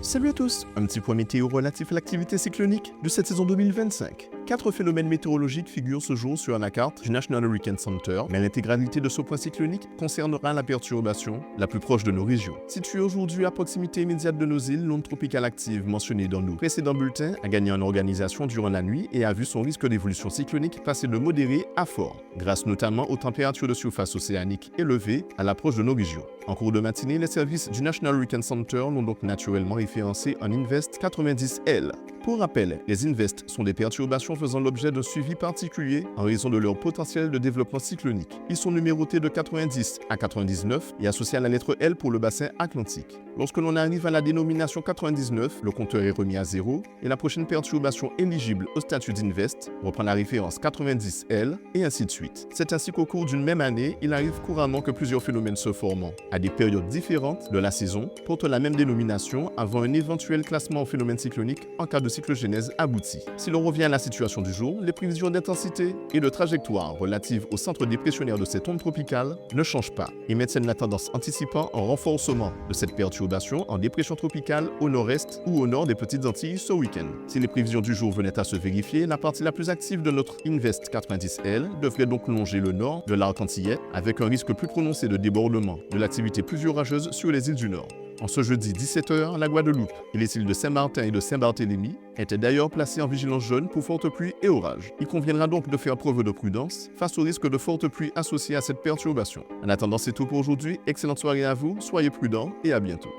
Salut à tous, un petit point météo relatif à l'activité cyclonique de cette saison 2025. 4 phénomènes météorologiques figurent ce jour sur la carte du National Hurricane Center, mais l'intégralité de ce point cyclonique concernera la perturbation la plus proche de nos régions. Située aujourd'hui à proximité immédiate de nos îles, l'onde tropicale active mentionnée dans nos précédents bulletins a gagné en organisation durant la nuit et a vu son risque d'évolution cyclonique passer de modéré à fort, grâce notamment aux températures de surface océanique élevées à l'approche de nos régions. En cours de matinée, les services du National Hurricane Center l'ont donc naturellement référencé en Invest 90L. Pour rappel, les Invest sont des perturbations faisant l'objet d'un suivi particulier en raison de leur potentiel de développement cyclonique. Ils sont numérotés de 90 à 99 et associés à la lettre L pour le bassin atlantique. Lorsque l'on arrive à la dénomination 99, le compteur est remis à 0 et la prochaine perturbation éligible au statut d'Invest reprend la référence 90L et ainsi de suite. C'est ainsi qu'au cours d'une même année, il arrive couramment que plusieurs phénomènes se formant à des périodes différentes de la saison portent la même dénomination avant un éventuel classement au phénomène cyclonique en cas de cyclogénèse aboutie. Si l'on revient à la situation du jour, les prévisions d'intensité et de trajectoire relatives au centre dépressionnaire de cette onde tropicale ne changent pas et maintiennent la tendance anticipant un renforcement de cette perturbation en dépression tropicale au nord-est ou au nord des Petites Antilles ce week-end. Si les prévisions du jour venaient à se vérifier, la partie la plus active de notre Invest 90L devrait donc longer le nord de l'arc antillais avec un risque plus prononcé de débordement de l'activité plus orageuse sur les îles du Nord. En ce jeudi 17h, la Guadeloupe et les îles de Saint-Martin et de Saint-Barthélemy étaient d'ailleurs placées en vigilance jaune pour fortes pluies et orages. Il conviendra donc de faire preuve de prudence face au risque de fortes pluies associées à cette perturbation. En attendant, c'est tout pour aujourd'hui. Excellente soirée à vous, soyez prudents et à bientôt.